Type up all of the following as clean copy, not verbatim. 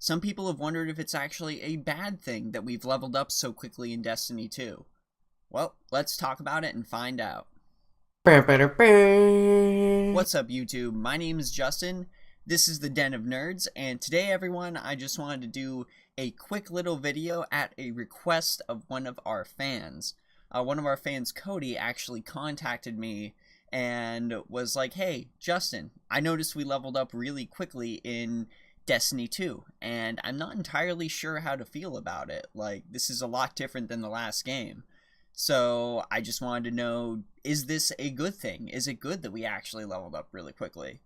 Some people have wondered if it's actually a bad thing that we've leveled up so quickly in Destiny 2. Well, let's talk about it and find out. What's up, YouTube? My name is Justin. This is the Den of Nerds, and today, everyone, I just wanted to do a quick little video at a request of one of our fans. One of our fans, Cody, actually contacted me and was like, "Hey, Justin, I noticed we leveled up really quickly in Destiny 2, and I'm not entirely sure how to feel about it. Like, this is a lot different than the last game. So I just wanted to know, is this a good thing? Is it good that we actually leveled up really quickly?"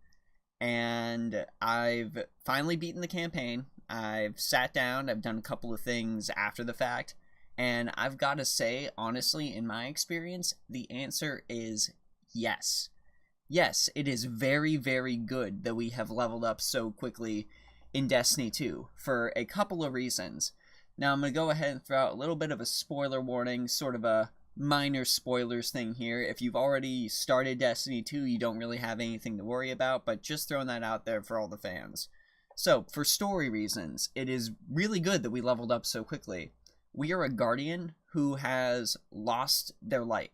And I've finally beaten the campaign. I've sat down, I've done a couple of things after the fact, and I've got to say, honestly, in my experience, the answer is yes. Yes, it is very, very good that we have leveled up so quickly in Destiny 2 for a couple of reasons. Now, I'm going to go ahead and throw out a little bit of a spoiler warning, sort of a minor spoilers thing here. If you've already started Destiny 2, you don't really have anything to worry about, but just throwing that out there for all the fans. So, for story reasons, it is really good that we leveled up so quickly. We are a Guardian who has lost their light.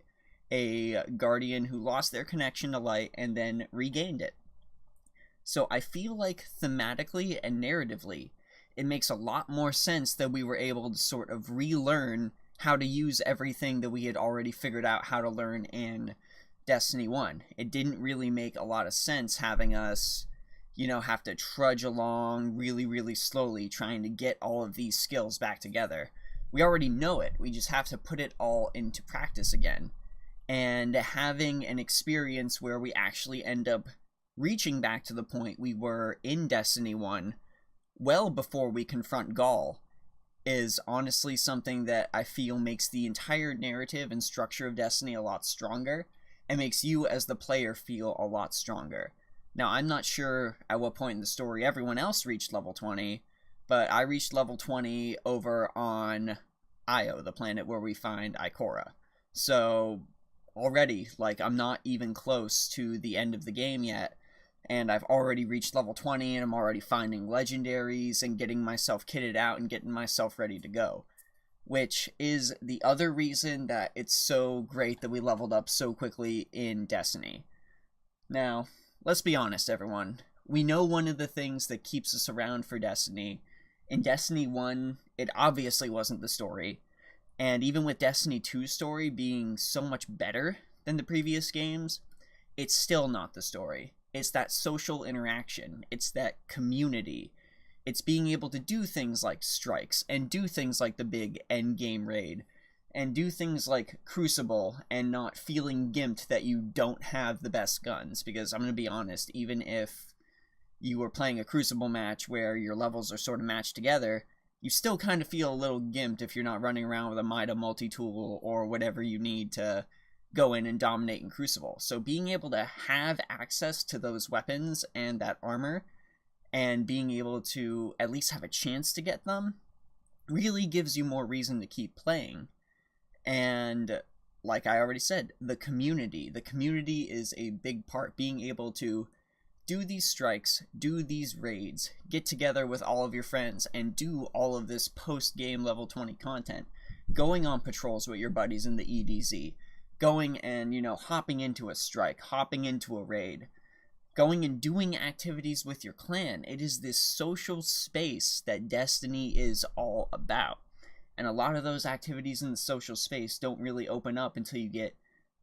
A Guardian who lost their connection to light and then regained it. So I feel like thematically and narratively, it makes a lot more sense that we were able to sort of relearn how to use everything that we had already figured out how to learn in Destiny 1. It didn't really make a lot of sense having us, have to trudge along really, really slowly trying to get all of these skills back together. We already know it, we just have to put it all into practice again. And having an experience where we actually end up reaching back to the point we were in Destiny 1 well before we confront Ghaul is honestly something that I feel makes the entire narrative and structure of Destiny a lot stronger and makes you as the player feel a lot stronger. Now, I'm not sure at what point in the story everyone else reached level 20, but I reached level 20 over on Io, the planet where we find Ikora. So already, I'm not even close to the end of the game yet, and I've already reached level 20, and I'm already finding legendaries and getting myself kitted out and getting myself ready to go. Which is the other reason that it's so great that we leveled up so quickly in Destiny. Now, let's be honest, everyone. We know one of the things that keeps us around for Destiny. In Destiny 1, it obviously wasn't the story. And even with Destiny 2's story being so much better than the previous games, it's still not the story. It's that social interaction. It's that community. It's being able to do things like strikes, and do things like the big endgame raid, and do things like Crucible, and not feeling gimped that you don't have the best guns. Because I'm going to be honest, even if you were playing a Crucible match where your levels are sort of matched together, you still kind of feel a little gimped if you're not running around with a Mida multi-tool or whatever you need to go in and dominate in Crucible. So being able to have access to those weapons and that armor, and being able to at least have a chance to get them, really gives you more reason to keep playing. And like I already said, the community. The community is a big part. Being able to do these strikes, do these raids, get together with all of your friends, and do all of this post-game level 20 content. Going on patrols with your buddies in the EDZ. Going and, hopping into a strike, hopping into a raid. Going and doing activities with your clan. It is this social space that Destiny is all about. And a lot of those activities in the social space don't really open up until you get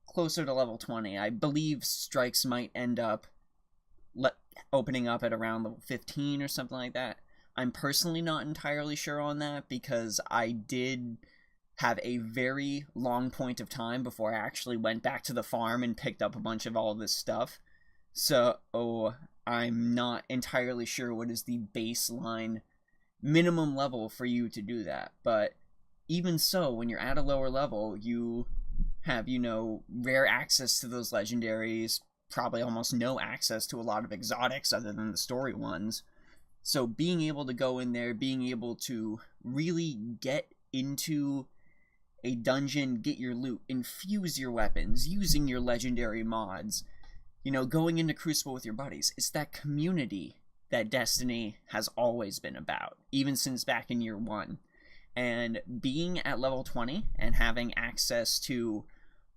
closer to level 20. I believe strikes might end up opening up at around level 15 or something like that. I'm personally not entirely sure on that because I did have a very long point of time before I actually went back to the farm and picked up a bunch of all of this stuff. So I'm not entirely sure what is the baseline minimum level for you to do that. But even so, when you're at a lower level, you have, rare access to those legendaries, probably almost no access to a lot of exotics other than the story ones. So being able to go in there, being able to really get into a dungeon, get your loot, infuse your weapons, using your legendary mods, going into Crucible with your buddies. It's that community that Destiny has always been about, even since back in year 1. And being at level 20 and having access to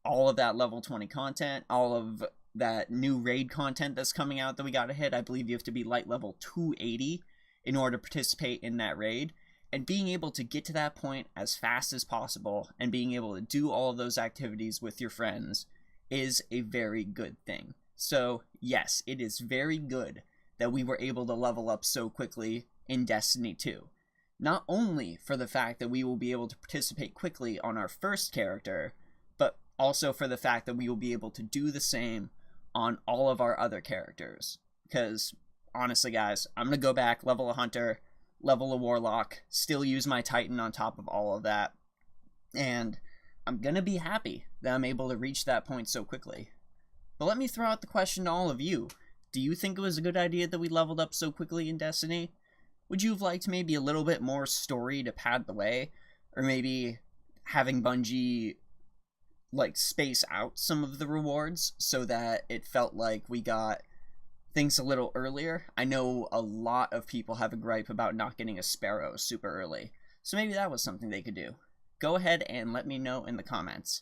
all of that level 20 content, all of that new raid content that's coming out that we gotta hit. I believe you have to be light level 280 in order to participate in that raid. And being able to get to that point as fast as possible and being able to do all of those activities with your friends is a very good thing. So yes, it is very good that we were able to level up so quickly in Destiny 2. Not only for the fact that we will be able to participate quickly on our first character, but also for the fact that we will be able to do the same on all of our other characters. Because, honestly guys, I'm going to go back, level a Hunter, level a Warlock, still use my Titan on top of all of that, and I'm going to be happy that I'm able to reach that point so quickly. But let me throw out the question to all of you. Do you think it was a good idea that we leveled up so quickly in Destiny? Would you have liked maybe a little bit more story to pad the way? Or maybe having Bungie like space out some of the rewards so that it felt like we got things a little earlier? I know a lot of people have a gripe about not getting a Sparrow super early, so maybe that was something they could do. Go ahead and let me know in the comments.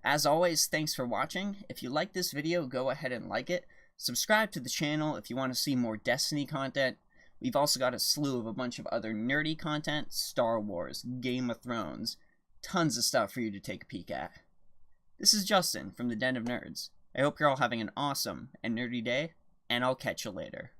As always, thanks for watching. If you like this video, go ahead and like it. Subscribe to the channel if you want to see more Destiny content. We've also got a slew of a bunch of other nerdy content, Star Wars, Game of Thrones, tons of stuff for you to take a peek at. This is Justin from the Den of Nerds. I hope you're all having an awesome and nerdy day, and I'll catch you later.